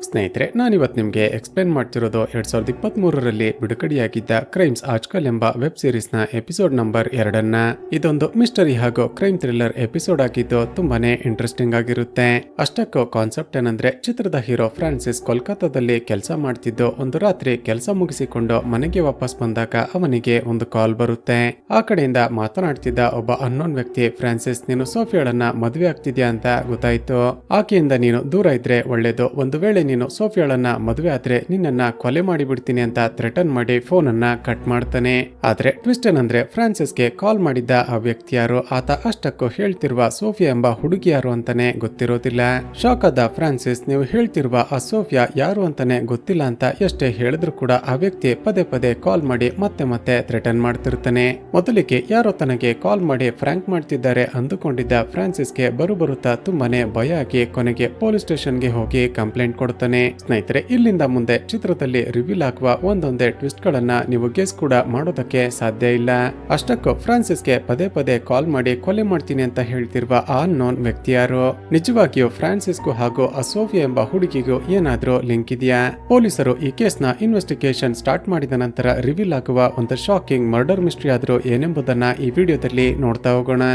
ಸ್ನೇಹಿತರೆ, ನಾನಿವತ್ತು ನಿಮಗೆ ಎಕ್ಸ್ಪ್ಲೇನ್ ಮಾಡ್ತಿರೋದು 2023ರಲ್ಲಿ ಬಿಡುಗಡೆಯಾಗಿದ್ದ ಕ್ರೈಮ್ಸ್ ಆಜ್ಕಲ್ ಎಂಬ ವೆಬ್ ಸೀರೀಸ್ನ ಎಪಿಸೋಡ್ ನಂಬರ್ 2. ಇದೊಂದು ಮಿಸ್ಟರಿ ಹಾಗೂ ಕ್ರೈಮ್ ಥ್ರಿಲ್ಲರ್ ಎಪಿಸೋಡ್ ಆಗಿದ್ದು ತುಂಬಾನೇ ಇಂಟ್ರೆಸ್ಟಿಂಗ್ ಆಗಿರುತ್ತೆ. ಅಷ್ಟಕ್ಕೂ ಕಾನ್ಸೆಪ್ಟ್ ಏನಂದ್ರೆ, ಚಿತ್ರದ ಹೀರೋ ಫ್ರಾನ್ಸಿಸ್ ಕೋಲ್ಕತ್ತಾದಲ್ಲಿ ಕೆಲಸ ಮಾಡ್ತಿದ್ದು ಒಂದು ರಾತ್ರಿ ಕೆಲಸ ಮುಗಿಸಿಕೊಂಡು ಮನೆಗೆ ವಾಪಸ್ ಬಂದಾಗ ಅವನಿಗೆ ಒಂದು ಕಾಲ್ ಬರುತ್ತೆ. ಆ ಕಡೆಯಿಂದ ಮಾತನಾಡ್ತಿದ್ದ ಒಬ್ಬ ಅನ್ನೋನ್ ವ್ಯಕ್ತಿ, ಫ್ರಾನ್ಸಿಸ್, ನೀನು ಸೋಫಿಯಾಳನ್ನ ಮದುವೆ ಆಗ್ತಿದ್ಯಾ ಅಂತ ಗೊತ್ತಾಯ್ತು. ಆಕೆಯಿಂದ ನೀನು ದೂರ ಇದ್ರೆ ಒಳ್ಳೇದು. ಒಂದು ವೇಳೆ ನೀನು ಸೋಫಿಯಾಳನ್ನ ಮದುವೆ ಆದ್ರೆ ನಿನ್ನನ್ನ ಕೊಲೆ ಮಾಡಿಬಿಡ್ತೀನಿ ಅಂತ ಥ್ರೆಟನ್ ಮಾಡಿ ಫೋನ್ ಅನ್ನ ಕಟ್ ಮಾಡ್ತಾನೆ. ಆದ್ರೆ ಟ್ವಿಸ್ಟ್ ಏನಂದ್ರೆ, ಫ್ರಾನ್ಸಿಸ್ಗೆ ಕಾಲ್ ಮಾಡಿದ್ದ ಆ ವ್ಯಕ್ತಿ ಯಾರು, ಆತ ಅಷ್ಟಕ್ಕೂ ಹೇಳ್ತಿರುವ ಸೋಫಿಯಾ ಎಂಬ ಹುಡುಗಿ ಯಾರು ಅಂತಾನೆ ಗೊತ್ತಿರೋದಿಲ್ಲ. ಶಾಕ್ ಆದ ಫ್ರಾನ್ಸಿಸ್, ನೀವು ಹೇಳ್ತಿರುವ ಆ ಸೋಫಿಯಾ ಯಾರು ಅಂತಾನೆ ಗೊತ್ತಿಲ್ಲ ಅಂತ ಎಷ್ಟೇ ಹೇಳಿದ್ರು ಕೂಡ ಆ ವ್ಯಕ್ತಿ ಪದೇ ಪದೇ ಕಾಲ್ ಮಾಡಿ ಮತ್ತೆ ಮತ್ತೆ ಥ್ರೆಟನ್ ಮಾಡ್ತಿರ್ತಾನೆ. ಮೊದಲಿಗೆ ಯಾರೋ ತನಗೆ ಕಾಲ್ ಮಾಡಿ ಫ್ರಾಂಕ್ ಮಾಡ್ತಿದ್ದಾರೆ ಅಂದುಕೊಂಡಿದ್ದ ಫ್ರಾನ್ಸಿಸ್ಗೆ ಬರುತ್ತಾ ತುಂಬಾನೇ ಭಯ ಆಗಿ ಕೊನೆಗೆ ಪೊಲೀಸ್ ಸ್ಟೇಷನ್ಗೆ ಹೋಗಿ ಕಂಪ್ಲೇಂಟ್ ಕೊಡ್ತಾನೆ. ಸ್ನೇಹಿತರೆ, ಇಲ್ಲಿಂದ ಮುಂದೆ ಚಿತ್ರದಲ್ಲಿ ರಿವೀಲ್ ಆಗುವ ಒಂದೊಂದೇ ಟ್ವಿಸ್ಟ್ ಗಳನ್ನ ನೀವು ಗೆಸ್ ಕೂಡ ಮಾಡೋದಕ್ಕೆ ಸಾಧ್ಯ ಇಲ್ಲ. ಅಷ್ಟಕ್ಕೂ ಫ್ರಾನ್ಸಿಸ್ಗೆ ಪದೇ ಪದೇ ಕಾಲ್ ಮಾಡಿ ಕೊಲೆ ಮಾಡ್ತೀನಿ ಅಂತ ಹೇಳ್ತಿರುವ ಆ ಅನ್ನೋನ್ ವ್ಯಕ್ತಿ ಯಾರು? ನಿಜವಾಗಿಯೂ ಫ್ರಾನ್ಸಿಸ್ಗೂ ಹಾಗೂ ಆ ಸೋಫಿಯಾ ಎಂಬ ಹುಡುಗಿಗೂ ಏನಾದ್ರೂ ಲಿಂಕ್ ಇದೆಯಾ? ಪೊಲೀಸರು ಈ ಕೇಸ್ನ ಇನ್ವೆಸ್ಟಿಗೇಷನ್ ಸ್ಟಾರ್ಟ್ ಮಾಡಿದ ನಂತರ ರಿವೀಲ್ ಆಗುವ ಒಂದು ಶಾಕಿಂಗ್ ಮರ್ಡರ್ ಮಿಸ್ಟ್ರಿ ಆದ್ರೂ ಏನೆಂಬುದನ್ನ ಈ ವಿಡಿಯೋದಲ್ಲಿ ನೋಡ್ತಾ ಹೋಗೋಣ.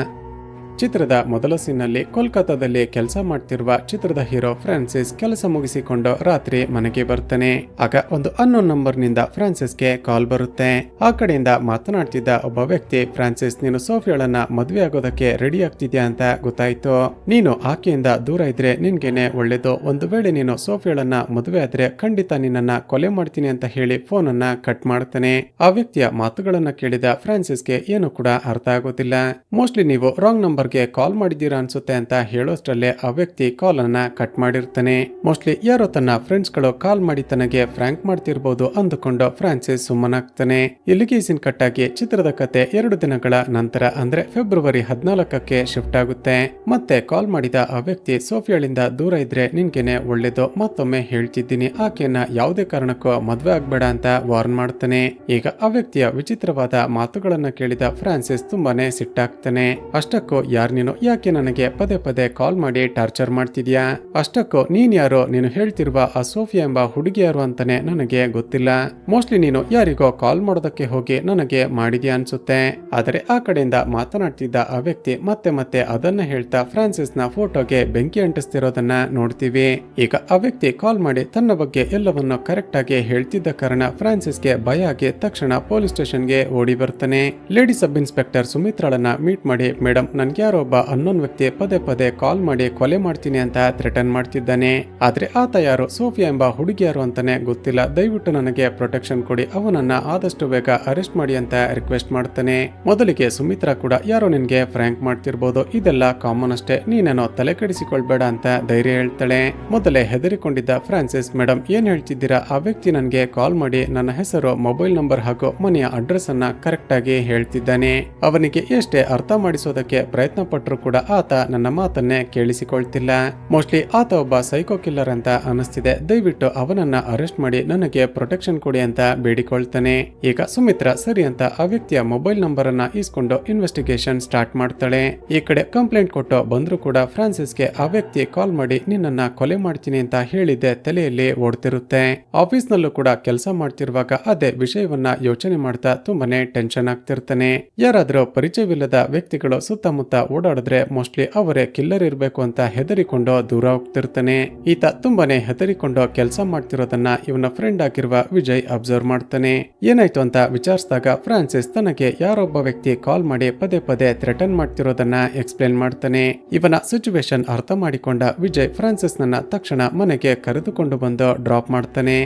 ಚಿತ್ರದ ಮೊದಲ ಸೀನ್ನಲ್ಲಿ ಕೋಲ್ಕತ್ತಾದಲ್ಲಿ ಕೆಲಸ ಮಾಡ್ತಿರುವ ಚಿತ್ರದ ಹೀರೋ ಫ್ರಾನ್ಸಿಸ್ ಕೆಲಸ ಮುಗಿಸಿಕೊಂಡು ರಾತ್ರಿ ಮನೆಗೆ ಬರ್ತಾನೆ. ಆಗ ಒಂದು ಅನ್ನೋನ್ ನಂಬರ್ ನಿಂದ ಫ್ರಾನ್ಸಿಸ್ಗೆ ಕಾಲ್ ಬರುತ್ತೆ. ಆ ಕಡೆಯಿಂದ ಮಾತನಾಡ್ತಿದ್ದ ಒಬ್ಬ ವ್ಯಕ್ತಿ, ಫ್ರಾನ್ಸಿಸ್, ನೀನು ಸೋಫಿಯಾಳನ್ನ ಮದುವೆ ಆಗೋದಕ್ಕೆ ರೆಡಿ ಆಗ್ತಿದ್ಯಾ ಅಂತ ಗೊತ್ತಾಯ್ತು. ನೀನು ಆಕೆಯಿಂದ ದೂರ ಇದ್ರೆ ನಿನ್ಗೇನೆ ಒಳ್ಳೇದು. ಒಂದು ವೇಳೆ ನೀನು ಸೋಫಿಯಾಳನ್ನ ಮದುವೆ ಆದ್ರೆ ಖಂಡಿತ ನಿನ್ನನ್ನ ಕೊಲೆ ಮಾಡ್ತೀನಿ ಅಂತ ಹೇಳಿ ಫೋನ್ ಅನ್ನ ಕಟ್ ಮಾಡ್ತಾನೆ. ಆ ವ್ಯಕ್ತಿಯ ಮಾತುಗಳನ್ನ ಕೇಳಿದ ಫ್ರಾನ್ಸಿಸ್ಗೆ ಏನು ಕೂಡ ಅರ್ಥ ಆಗೋದಿಲ್ಲ. ಮೋಸ್ಟ್ಲಿ ನೀವು ರಾಂಗ್ ನಂಬರ್ ಕಾಲ್ ಮಾಡಿದ್ದೀರಾ ಅನ್ಸುತ್ತೆ ಅಂತ ಹೇಳೋಷ್ಟರಲ್ಲೇ ಆ ವ್ಯಕ್ತಿ ಕಾಲ್ ಅನ್ನ ಕಟ್ ಮಾಡಿರ್ತಾನೆ. ಮೋಸ್ಟ್ಲಿ ಯಾರೋ ತನ್ನ ಫ್ರೆಂಡ್ಸ್ ಗಳು ಕಾಲ್ ಮಾಡಿ ತನಗೆ ಫ್ರಾಂಕ್ ಮಾಡ್ತಿರ್ಬೋದು ಅಂದುಕೊಂಡು ಫ್ರಾನ್ಸಿಸ್ ಸುಮ್ಮನಾಗ್ತಾನೆ. ಇಲ್ಲಿಗೆ ಸೀನ್ ಕಟ್ ಆಗಿ ಚಿತ್ರದ ಕತೆ 2 ದಿನಗಳ ನಂತರ ಅಂದ್ರೆ ಫೆಬ್ರವರಿ 14ಕ್ಕೆ ಶಿಫ್ಟ್ ಆಗುತ್ತೆ. ಮತ್ತೆ ಕಾಲ್ ಮಾಡಿದ ಆ ವ್ಯಕ್ತಿ, ಸೋಫಿಯಾಳಿಂದ ದೂರ ಇದ್ರೆ ನಿನ್ಗೇನೆ ಒಳ್ಳೇದು. ಮತ್ತೊಮ್ಮೆ ಹೇಳ್ತಿದ್ದೀನಿ, ಆಕೆಯನ್ನ ಯಾವುದೇ ಕಾರಣಕ್ಕೂ ಮದ್ವೆ ಆಗ್ಬೇಡ ಅಂತ ವಾರ್ನ್ ಮಾಡ್ತಾನೆ. ಈಗ ಆ ವ್ಯಕ್ತಿಯ ವಿಚಿತ್ರವಾದ ಮಾತುಗಳನ್ನ ಕೇಳಿದ ಫ್ರಾನ್ಸಿಸ್ ತುಂಬಾನೇ ಸಿಟ್ಟಾಗ್ತಾನೆ. ಅಷ್ಟಕ್ಕೂ ಯಾರು ನೀನು? ಯಾಕೆ ನನಗೆ ಪದೇ ಪದೇ ಕಾಲ್ ಮಾಡಿ ಟಾರ್ಚರ್ ಮಾಡ್ತಿದ್ಯಾ? ಅಷ್ಟಕ್ಕೂ ನೀನ್ ಯಾರೋ? ನೀನು ಹೇಳ್ತಿರುವ ಆ ಸೋಫಿಯಾ ಎಂಬ ಹುಡುಗಿ ಯಾರು ಅಂತಾನೆ ನನಗೆ ಗೊತ್ತಿಲ್ಲ. ಮೋಸ್ಟ್ಲಿ ನೀನು ಯಾರಿಗೋ ಕಾಲ್ ಮಾಡೋದಕ್ಕೆ ಹೋಗಿ ನನಗೆ ಮಾಡಿದ್ಯಾ ಅನ್ಸುತ್ತೆ. ಆದರೆ ಆ ಕಡೆಯಿಂದ ಮಾತನಾಡ್ತಿದ್ದ ಆ ವ್ಯಕ್ತಿ ಮತ್ತೆ ಮತ್ತೆ ಅದನ್ನ ಹೇಳ್ತಾ ಫ್ರಾನ್ಸಿಸ್ ನ ಫೋಟೋಗೆ ಬೆಂಕಿ ಅಂಟಿಸ್ತಿರೋದನ್ನ ನೋಡ್ತೀವಿ. ಈಗ ಆ ವ್ಯಕ್ತಿ ಕಾಲ್ ಮಾಡಿ ತನ್ನ ಬಗ್ಗೆ ಎಲ್ಲವನ್ನು ಕರೆಕ್ಟ್ ಆಗಿ ಹೇಳ್ತಿದ್ದ ಕಾರಣ ಫ್ರಾನ್ಸಿಸ್ಗೆ ಭಯ ಆಗಿ ತಕ್ಷಣ ಪೊಲೀಸ್ ಸ್ಟೇಷನ್ಗೆ ಓಡಿ ಬರ್ತಾನೆ. ಲೇಡಿ ಸಬ್ ಇನ್ಸ್ಪೆಕ್ಟರ್ ಸುಮಿತ್ರಾಳನ್ನ ಮೀಟ್ ಮಾಡಿ, ಮೇಡಮ್, ನನ್ಗೆ ಯಾರೊಬ್ಬ ಅನ್ನೋನ್ ವ್ಯಕ್ತಿ ಪದೇ ಪದೇ ಕಾಲ್ ಮಾಡಿ ಕೊಲೆ ಮಾಡ್ತೀನಿ ಅಂತ ಥ್ರೆಟನ್ ಮಾಡ್ತಿದ್ದಾನೆ. ಆದ್ರೆ ಆತ ಯಾರು, ಸೋಫಿಯಾ ಎಂಬ ಹುಡುಗಿ ಯಾರು ಅಂತಾನೆ ಗೊತ್ತಿಲ್ಲ. ದಯವಿಟ್ಟು ನನಗೆ ಪ್ರೊಟೆಕ್ಷನ್ ಕೊಡಿ. ಅವನನ್ನ ಆದಷ್ಟು ಬೇಗ ಅರೆಸ್ಟ್ ಮಾಡಿ ಅಂತ ರಿಕ್ವೆಸ್ಟ್ ಮಾಡ್ತಾನೆ. ಮೊದಲಿಗೆ ಸುಮಿತ್ರಾ ಕೂಡ, ಯಾರೋ ನಿನ್ಗೆ ಫ್ರಾಂಕ್ ಮಾಡ್ತಿರ್ಬೋದು, ಇದೆಲ್ಲ ಕಾಮನ್ ಅಷ್ಟೇ, ನೀನೇನೋ ತಲೆ ಕೆಡಿಸಿಕೊಳ್ಬೇಡ ಅಂತ ಧೈರ್ಯ ಹೇಳ್ತಾಳೆ. ಮೊದಲೇ ಹೆದರಿಕೊಂಡಿದ್ದ ಫ್ರಾನ್ಸಿಸ್, ಮೇಡಮ್ ಏನ್ ಹೇಳ್ತಿದ್ದೀರಾ? ಆ ವ್ಯಕ್ತಿ ನನ್ಗೆ ಕಾಲ್ ಮಾಡಿ ನನ್ನ ಹೆಸರು, ಮೊಬೈಲ್ ನಂಬರ್ ಹಾಗೂ ಮನೆಯ ಅಡ್ರೆಸ್ ಅನ್ನ ಕರೆಕ್ಟ್ ಆಗಿ ಹೇಳ್ತಿದ್ದಾನೆ. ಅವನಿಗೆ ಎಷ್ಟೇ ಅರ್ಥ ಮಾಡಿಸೋದಕ್ಕೆ ಪ್ರಯತ್ನ ಪಟ್ಟರು ಕೂಡ ಆತ ನನ್ನ ಮಾತನ್ನೇ ಕೇಳಿಸಿಕೊಳ್ತಿಲ್ಲ. ಮೋಸ್ಟ್ಲಿ ಆತ ಒಬ್ಬ ಸೈಕೋ ಕಿಲ್ಲರ್ ಅಂತ ಅನಿಸ್ತಿದೆ. ದಯವಿಟ್ಟು ಅವನನ್ನ ಅರೆಸ್ಟ್ ಮಾಡಿ ನನಗೆ ಪ್ರೊಟೆಕ್ಷನ್ ಕೊಡಿ ಅಂತ ಬೇಡಿಕೊಳ್ತಾನೆ. ಈಗ ಸುಮಿತ್ರಾ ಸರಿ ಅಂತ ಆ ವ್ಯಕ್ತಿಯ ಮೊಬೈಲ್ ನಂಬರ್ ಅನ್ನ ಇಸ್ಕೊಂಡು ಇನ್ವೆಸ್ಟಿಗೇಷನ್ ಸ್ಟಾರ್ಟ್ ಮಾಡ್ತಾಳೆ. ಈ ಕಡೆ ಕಂಪ್ಲೇಂಟ್ ಕೊಟ್ಟು ಬಂದ್ರು ಕೂಡ ಫ್ರಾನ್ಸಿಸ್ಗೆ ಆ ವ್ಯಕ್ತಿ ಕಾಲ್ ಮಾಡಿ ನಿನ್ನನ್ನ ಕೊಲೆ ಮಾಡ್ತೀನಿ ಅಂತ ಹೇಳಿದ್ದೆ ತಲೆಯಲ್ಲಿ ಓಡ್ತಿರುತ್ತೆ. ಆಫೀಸ್ ನಲ್ಲೂ ಕೂಡ ಕೆಲಸ ಮಾಡ್ತಿರುವಾಗ ಅದೇ ವಿಷಯವನ್ನ ಯೋಚನೆ ಮಾಡ್ತಾ ತುಂಬಾನೇ ಟೆನ್ಷನ್ ಆಗ್ತಿರ್ತಾನೆ. ಯಾರಾದ್ರೂ ಪರಿಚಯವಿಲ್ಲದ ವ್ಯಕ್ತಿಗಳು ಸುತ್ತಮುತ್ತ ಓಡಾಡಿದ್ರೆ ಮೋಸ್ಟ್ಲಿ ಅವರೇ ಕಿಲ್ಲರ್ ಇರ್ಬೇಕು ಅಂತ ಹೆದರಿಕೊಂಡು ದೂರ ಹೋಗ್ತಿರ್ತಾನೆ. ಈತ ತುಂಬಾನೇ ಹೆದರಿಕೊಂಡು ಕೆಲಸ ಮಾಡ್ತಿರೋದನ್ನ ಇವನ ಫ್ರೆಂಡ್ ಆಗಿರುವ ವಿಜಯ್ ಅಬ್ಸರ್ವ್ ಮಾಡ್ತಾನೆ. ಏನಾಯ್ತು ಅಂತ ವಿಚಾರಿಸಿದಾಗ ಫ್ರಾನ್ಸಿಸ್ ತನಗೆ ಯಾರೊಬ್ಬ ವ್ಯಕ್ತಿ ಕಾಲ್ ಮಾಡಿ ಪದೇ ಪದೇ ಥ್ರೆಟನ್ ಮಾಡ್ತಿರೋದನ್ನ ಎಕ್ಸ್ಪ್ಲೇನ್ ಮಾಡ್ತಾನೆ. ಇವನ ಸಿಚುವೇಶನ್ ಅರ್ಥ ಮಾಡಿಕೊಂಡ ವಿಜಯ್ ಫ್ರಾನ್ಸಿಸ್ ನನ್ನ ತಕ್ಷಣ ಮನೆಗೆ ಕರೆದುಕೊಂಡು ಬಂದು ಡ್ರಾಪ್ ಮಾಡ್ತಾನೆ.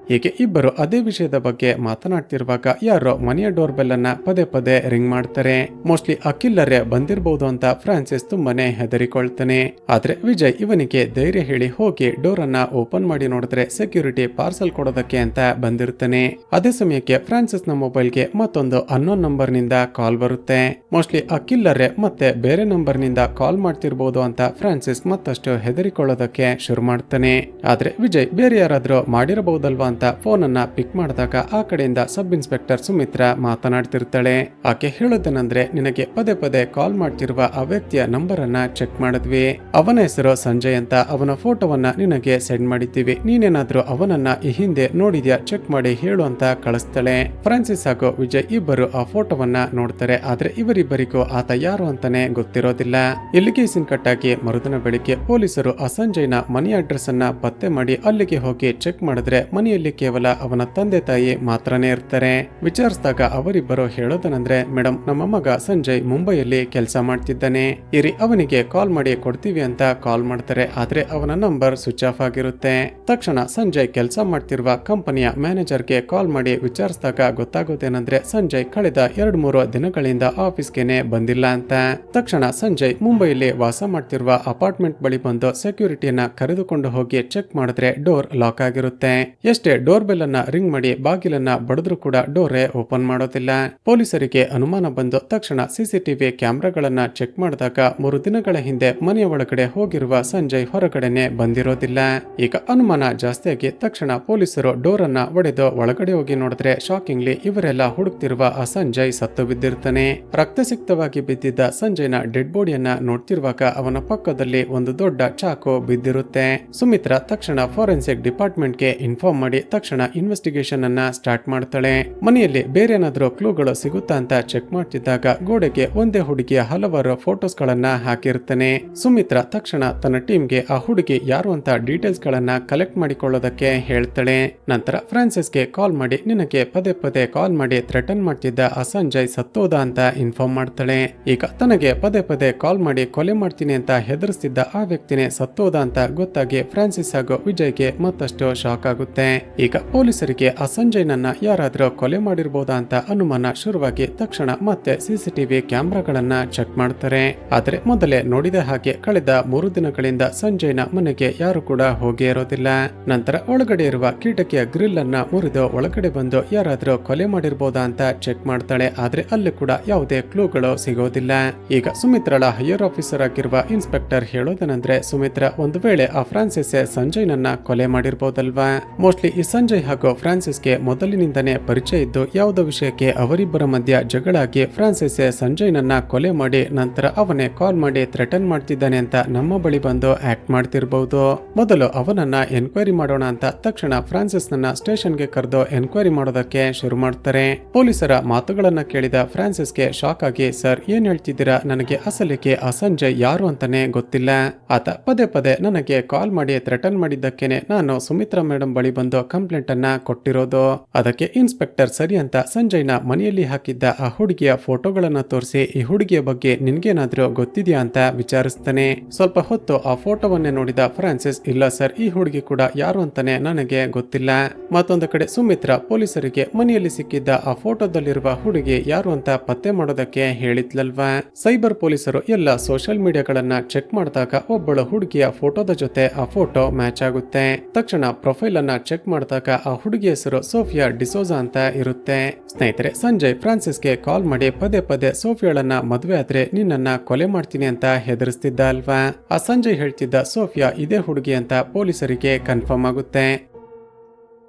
ಹೀಗೆ ಇಬ್ಬರು ಅದೇ ವಿಷಯದ ಬಗ್ಗೆ ಮಾತನಾಡ್ತಿರುವಾಗ ಯಾರೋ ಮನೆಯ ಡೋರ್ ಬೆಲ್ ಅನ್ನ ಪದೇ ಪದೇ ರಿಂಗ್ ಮಾಡ್ತಾರೆ. ಮೋಸ್ಟ್ಲಿ ಆ ಕಿಲ್ಲರೇ ಬಂದಿರಬಹುದು ಅಂತ ಫ್ರಾನ್ಸಿಸ್ ತುಂಬಾನೇ ಹೆದರಿಕೊಳ್ತಾನೆ. ಆದ್ರೆ ವಿಜಯ್ ಇವನಿಗೆ ಧೈರ್ಯ ಹೇಳಿ ಹೋಗಿ ಡೋರ್ ಅನ್ನ ಓಪನ್ ಮಾಡಿ ನೋಡಿದ್ರೆ ಸೆಕ್ಯೂರಿಟಿ ಪಾರ್ಸಲ್ ಕೊಡೋದಕ್ಕೆ ಅಂತ ಬಂದಿರ್ತಾನೆ. ಅದೇ ಸಮಯಕ್ಕೆ ಫ್ರಾನ್ಸಿಸ್ ನ ಮೊಬೈಲ್ಗೆ ಮತ್ತೊಂದು ಅನ್ನೋನ್ ನಂಬರ್ ನಿಂದ ಕಾಲ್ ಬರುತ್ತೆ. ಮೋಸ್ಟ್ಲಿ ಆ ಕಿಲ್ಲರೇ ಮತ್ತೆ ಬೇರೆ ನಂಬರ್ ನಿಂದ ಕಾಲ್ ಮಾಡ್ತಿರ್ಬೋದು ಅಂತ ಫ್ರಾನ್ಸಿಸ್ ಮತ್ತಷ್ಟು ಹೆದರಿಕೊಳ್ಳೋದಕ್ಕೆ ಶುರು ಮಾಡ್ತಾನೆ. ಆದ್ರೆ ವಿಜಯ್ ಬೇರೆ ಯಾರಾದ್ರೂ ಮಾಡಿರಬಹುದಲ್ವಾ ಅಂತ ಫೋನ್ ಅನ್ನ ಪಿಕ್ ಮಾಡಿದಾಗ ಆ ಕಡೆಯಿಂದ ಸಬ್ ಇನ್ಸ್ಪೆಕ್ಟರ್ ಸುಮಿತ್ರಾ ಮಾತನಾಡ್ತಿರ್ತಾಳೆ. ಆಕೆ ಹೇಳೋದೇನಂದ್ರೆ, ನಿನಗೆ ಪದೇ ಪದೇ ಕಾಲ್ ಮಾಡ್ತಿರುವ ಆ ವ್ಯಕ್ತಿಯ ನಂಬರ್ ಅನ್ನ ಚೆಕ್ ಮಾಡಿದ್ವಿ. ಅವನ ಹೆಸರು ಸಂಜಯ್ ಅಂತ. ಅವನ ಫೋಟೋವನ್ನ ನಿನಗೆ ಸೆಂಡ್ ಮಾಡಿದ್ದೀವಿ. ನೀನೇನಾದ್ರೂ ಅವನನ್ನ ಈ ಹಿಂದೆ ನೋಡಿದ್ಯಾ, ಚೆಕ್ ಮಾಡಿ ಹೇಳು ಅಂತ ಕಳಿಸ್ತಾಳೆ. ಫ್ರಾನ್ಸಿಸ್ ಹಾಗೂ ವಿಜಯ್ ಇಬ್ಬರು ಆ ಫೋಟೋವನ್ನ ನೋಡ್ತಾರೆ. ಆದ್ರೆ ಇವರಿಬ್ಬರಿಗೂ ಆತ ಯಾರು ಅಂತಾನೆ ಗೊತ್ತಿರೋದಿಲ್ಲ. ಇಲ್ಲಿಗೆ ಸೀನ್ ಕಟ್ಟಾಗಿ ಮರುದಿನ ಬೆಳಿಗ್ಗೆ ಪೊಲೀಸರು ಆ ಸಂಜಯ್ನ ಮನಿ ಅಡ್ರೆಸ್ ಅನ್ನ ಪತ್ತೆ ಮಾಡಿ ಅಲ್ಲಿಗೆ ಹೋಗಿ ಚೆಕ್ ಮಾಡಿದ್ರೆ ಮನೆಯಲ್ಲಿ ಕೇವಲ ಅವನ ತಂದೆ ತಾಯಿ ಮಾತ್ರನೇ ಇರ್ತಾರೆ. ವಿಚಾರಿಸಿದಾಗ ಅವರಿಬ್ಬರು ಹೇಳೋದನಂದ್ರೆ, ಮೇಡಮ್, ನಮ್ಮ ಮಗ ಸಂಜಯ್ ಮುಂಬೈಯಲ್ಲಿ ಕೆಲಸ ಮಾಡ್ತಿದ್ದಾನೆ, ಇರಿ ಅವನಿಗೆ ಕಾಲ್ ಮಾಡಿ ಕೊಡ್ತೀವಿ ಅಂತ ಕಾಲ್ ಮಾಡ್ತಾರೆ. ಆದ್ರೆ ಅವನ ನಂಬರ್ ಸ್ವಿಚ್ ಆಫ್ ಆಗಿರುತ್ತೆ. ತಕ್ಷಣ ಸಂಜಯ್ ಕೆಲಸ ಮಾಡ್ತಿರುವ ಕಂಪನಿಯ ಮ್ಯಾನೇಜರ್ಗೆ ಕಾಲ್ ಮಾಡಿ ವಿಚಾರಿಸಿದಾಗ ಗೊತ್ತಾಗೋದೇನಂದ್ರೆ, ಸಂಜಯ್ ಕಳೆದ 2-3 ದಿನಗಳಿಂದ ಆಫೀಸ್ಗೆನೆ ಬಂದಿಲ್ಲ ಅಂತ. ತಕ್ಷಣ ಸಂಜಯ್ ಮುಂಬೈಯಲ್ಲಿ ವಾಸ ಮಾಡ್ತಿರುವ ಅಪಾರ್ಟ್ಮೆಂಟ್ ಬಳಿ ಬಂದು ಸೆಕ್ಯೂರಿಟಿಯನ್ನ ಕರೆದುಕೊಂಡು ಹೋಗಿ ಚೆಕ್ ಮಾಡಿದ್ರೆ ಡೋರ್ ಲಾಕ್ ಆಗಿರುತ್ತೆ. ಎಷ್ಟೇ ಡೋರ್ ಬೆಲ್ ಅನ್ನ ರಿಂಗ್ ಮಾಡಿ ಬಾಗಿಲನ್ನ ಬಡಿದ್ರು ಕೂಡ ಡೋರೇ ಓಪನ್ ಮಾಡೋದಿಲ್ಲ. ಪೊಲೀಸರಿಗೆ ಅನುಮಾನ ಬಂದು ತಕ್ಷಣ ಸಿಸಿಟಿವಿ ಕ್ಯಾಮೆರಾಗಳನ್ನ ಚೆಕ್ ಮಾಡಿದಾಗ 3 ದಿನಗಳ ಹಿಂದೆ ಮನೆಯ ಒಳಗಡೆ ಹೋಗಿರುವ ಸಂಜಯ್ ಹೊರಗಡೆನೆ ಬಂದಿರೋದಿಲ್ಲ. ಈಗ ಅನುಮಾನ ಜಾಸ್ತಿಯಾಗಿ ತಕ್ಷಣ ಪೊಲೀಸರು ಡೋರ್ ಅನ್ನ ಒಡೆದು ಒಳಗಡೆ ಹೋಗಿ ನೋಡಿದ್ರೆ ಶಾಕಿಂಗ್ಲಿ ಇವರೆಲ್ಲ ಹುಡುಕ್ತಿರುವ ಆ ಸಂಜಯ್ ಸತ್ತು ಬಿದ್ದಿರ್ತಾನೆ. ರಕ್ತಸಿಕ್ತವಾಗಿ ಬಿದ್ದಿದ್ದ ಸಂಜಯ್ನ ಡೆಡ್ ಬಾಡಿಯನ್ನ ನೋಡ್ತಿರುವಾಗ ಅವನ ಪಕ್ಕದಲ್ಲಿ ಒಂದು ದೊಡ್ಡ ಚಾಕು ಬಿದ್ದಿರುತ್ತೆ. ಸುಮಿತ್ರಾ ತಕ್ಷಣ ಫೋರೆನ್ಸಿಕ್ ಡಿಪಾರ್ಟ್ಮೆಂಟ್ ಗೆ ಇನ್ಫಾರ್ಮ್ ಮಾಡಿ ತಕ್ಷಣ ಇನ್ವೆಸ್ಟಿಗೇಷನ್ ಅನ್ನ ಸ್ಟಾರ್ಟ್ ಮಾಡ್ತಾಳೆ. ಮನೆಯಲ್ಲಿ ಬೇರೆ ಏನಾದ್ರೂ ಕ್ಲೂಗಳು ಸಿಗುತ್ತಾ ಅಂತ ಚೆಕ್ ಮಾಡ್ತಿದ್ದಾಗ ಗೋಡೆಗೆ ಒಂದೇ ಹುಡುಗಿಯ ಹಲವಾರು ಫೋಟೋಸ್ ಗಳನ್ನ ಹಾಕಿರ್ತಾನೆ. ಸುಮಿತ್ರಾ ತಕ್ಷಣ ತನ್ನ ಟೀಮ್ಗೆ ಆ ಹುಡುಗಿ ಯಾರು ಅಂತ ಡೀಟೇಲ್ಸ್ ಗಳನ್ನ ಕಲೆಕ್ಟ್ ಮಾಡಿಕೊಳ್ಳೋದಕ್ಕೆ ಹೇಳ್ತಾಳೆ. ನಂತರ ಫ್ರಾನ್ಸಿಸ್ಗೆ ಕಾಲ್ ಮಾಡಿ, ನಿನಗೆ ಪದೇ ಪದೇ ಕಾಲ್ ಮಾಡಿ ಥ್ರೆಟನ್ ಮಾಡ್ತಿದ್ದ ಆ ಸಂಜಯ್ ಸತ್ತೋದ ಅಂತ ಇನ್ಫಾರ್ಮ್ ಮಾಡ್ತಾಳೆ. ಈಗ ತನಗೆ ಪದೇ ಪದೇ ಕಾಲ್ ಮಾಡಿ ಕೊಲೆ ಮಾಡ್ತೀನಿ ಅಂತ ಹೆದರಿಸ್ತಿದ್ದ ಆ ವ್ಯಕ್ತಿನೇ ಸತ್ತೋದ ಅಂತ ಗೊತ್ತಾಗಿ ಫ್ರಾನ್ಸಿಸ್ ಹಾಗೂ ವಿಜಯ್ಗೆ ಮತ್ತಷ್ಟು ಶಾಕ್ ಆಗುತ್ತೆ. ಈಗ ಪೊಲೀಸರಿಗೆ ಆ ಸಂಜಯ್ನನ್ನ ಯಾರಾದ್ರೂ ಕೊಲೆ ಮಾಡಿರ್ಬೋದಾ ಅಂತ ಅನುಮಾನ ಶುರುವಾಗಿ ತಕ್ಷಣ ಮತ್ತೆ ಸಿಸಿಟಿವಿ ಕ್ಯಾಮೆರಾಗಳನ್ನ ಚೆಕ್ ಮಾಡ್ತಾರೆ. ಆದ್ರೆ ಮೊದಲೇ ನೋಡಿದ ಹಾಗೆ ಕಳೆದ 3 ದಿನಗಳಿಂದ ಸಂಜಯ್ನ ಮನೆಗೆ ಯಾರು ಕೂಡ ಹೋಗೇ ಇರೋದಿಲ್ಲ. ನಂತರ ಒಳಗಡೆ ಇರುವ ಕಿಟಕಿಯ ಗ್ರಿಲ್ ಅನ್ನ ಮುರಿದು ಒಳಗಡೆ ಬಂದು ಯಾರಾದ್ರೂ ಕೊಲೆ ಮಾಡಿರ್ಬೋದಾ ಅಂತ ಚೆಕ್ ಮಾಡ್ತಾಳೆ. ಆದ್ರೆ ಅಲ್ಲಿ ಕೂಡ ಯಾವುದೇ ಕ್ಲೂಗಳು ಸಿಗೋದಿಲ್ಲ. ಈಗ ಸುಮಿತ್ರಾಳ ಹೈಯರ್ ಆಫೀಸರ್ ಆಗಿರುವ ಇನ್ಸ್ಪೆಕ್ಟರ್ ಹೇಳೋದೇನಂದ್ರೆ, ಸುಮಿತ್ರಾ, ಒಂದು ವೇಳೆ ಆ ಫ್ರಾನ್ಸಿಸ್ ಸಂಜಯ್ನನ್ನ ಕೊಲೆ ಮಾಡಿರ್ಬೋದಲ್ವಾ? ಮೋಸ್ಟ್ಲಿ ಈ ಸಂಜಯ್ ಹಾಗೂ ಫ್ರಾನ್ಸಿಸ್ಗೆ ಮೊದಲಿನಿಂದನೇ ಪರಿಚಯ ಇದ್ದು ಯಾವುದೋ ವಿಷಯಕ್ಕೆ ಅವರಿಬ್ಬರ ಮಧ್ಯ ಜಗಳಾಗಿ ಫ್ರಾನ್ಸಿಸ್ ಸಂಜಯ್ನನ್ನ ಕೊಲೆ ಮಾಡಿ ನಂತರ ಅವನೇ ಕಾಲ್ ಮಾಡಿ ಥ್ರೆಟನ್ ಮಾಡ್ತಿದ್ದಾನೆ ಅಂತ ನಮ್ಮ ಬಳಿ ಬಂದು ಆಕ್ಟ್ ಮಾಡ್ತಿರ್ಬಹುದು. ಮೊದಲು ಅವನನ್ನ ಎನ್ಕ್ವೈರಿ ಮಾಡೋಣ ಅಂತ ತಕ್ಷಣ ಫ್ರಾನ್ಸಿಸ್ ನನ್ನ ಸ್ಟೇಷನ್ಗೆ ಕರೆದು ಎನ್ಕ್ವೈರಿ ಮಾಡೋದಕ್ಕೆ ಶುರು ಮಾಡ್ತಾರೆ. ಪೊಲೀಸರ ಮಾತುಗಳನ್ನ ಕೇಳಿದ ಫ್ರಾನ್ಸಿಸ್ಗೆ ಶಾಕ್ ಆಗಿ, ಸರ್, ಏನ್ ಹೇಳ್ತಿದ್ದೀರಾ? ನನಗೆ ಅಸಲಿಗೆ ಆ ಸಂಜಯ್ ಯಾರು ಅಂತಾನೆ ಗೊತ್ತಿಲ್ಲ. ಆತ ಪದೇ ಪದೇ ನನಗೆ ಕಾಲ್ ಮಾಡಿ ಥ್ರೆಟನ್ ಮಾಡಿದ್ದಕ್ಕೇನೆ ನಾನು ಸುಮಿತ್ರಾ ಮೇಡಮ್ ಬಳಿ ಬಂದು ಕಂಪ್ಲೇಂಟ್ ಅನ್ನ ಕೊಟ್ಟಿರೋದು. ಅದಕ್ಕೆ ಇನ್ಸ್ಪೆಕ್ಟರ್ ಸರಿ ಅಂತ ಸಂಜಯ್ನ ಮನೆಯಲ್ಲಿ ಹಾಕಿದ್ದ ಆ ಹುಡುಗಿಯ ಫೋಟೋಗಳನ್ನ ತೋರಿಸಿ, ಈ ಹುಡುಗಿಯ ಬಗ್ಗೆ ನಿನ್ಗೇನಾದ್ರೂ ಗೊತ್ತಿದ್ಯಾ ಅಂತ ವಿಚಾರಿಸ್ತಾನೆ. ಸ್ವಲ್ಪ ಹೊತ್ತು ಆ ಫೋಟೋವನ್ನೇ ನೋಡಿದ ಫ್ರಾನ್ಸಿಸ್, ಇಲ್ಲ ಸರ್, ಈ ಹುಡುಗಿ ಕೂಡ ಯಾರು ಅಂತಾನೆ ನನಗೆ ಗೊತ್ತಿಲ್ಲ. ಮತ್ತೊಂದು ಕಡೆ ಸುಮಿತ್ರಾ ಪೊಲೀಸರಿಗೆ ಮನೆಯಲ್ಲಿ ಸಿಕ್ಕಿದ್ದ ಆ ಫೋಟೋದಲ್ಲಿರುವ ಹುಡುಗಿ ಯಾರು ಅಂತ ಪತ್ತೆ ಮಾಡೋದಕ್ಕೆ ಹೇಳಿದ್ಲಲ್ವಾ? ಸೈಬರ್ ಪೊಲೀಸರು ಎಲ್ಲ ಸೋಷಿಯಲ್ ಮೀಡಿಯಾಗಳನ್ನ ಚೆಕ್ ಮಾಡಿದಾಗ ಒಬ್ಬಳು ಹುಡುಗಿಯ ಫೋಟೋದ ಜೊತೆ ಆ ಫೋಟೋ ಮ್ಯಾಚ್ ಆಗುತ್ತೆ. ತಕ್ಷಣ ಪ್ರೊಫೈಲ್ ಅನ್ನ ಚೆಕ್ ಮಾಡಿದಾಗ ಆ ಹುಡುಗಿ ಹೆಸರು ಸೋಫಿಯಾ ಡಿಸೋಜಾ ಅಂತ ಇರುತ್ತೆ. ಸ್ನೇಹಿತರೆ, ಸಂಜಯ್ ಫ್ರಾನ್ಸಿಸ್ಗೆ ಕಾಲ್ ಮಾಡಿ ಪದೇ ಪದೇ ಸೋಫಿಯಾಳನ್ನ ಮದುವೆ ಆದ್ರೆ ನಿನ್ನನ್ನ ಕೊಲೆ ಮಾಡ್ತೀನಿ ಅಂತ ಹೆದರಿಸ್ತಿದ್ದ ಅಲ್ವಾ? ಆ ಸಂಜಯ್ ಹೇಳ್ತಿದ್ದ ಸೋಫಿಯಾ ಇದೇ ಹುಡುಗಿ ಅಂತ ಪೊಲೀಸರಿಗೆ ಕನ್ಫರ್ಮ್ ಆಗುತ್ತೆ.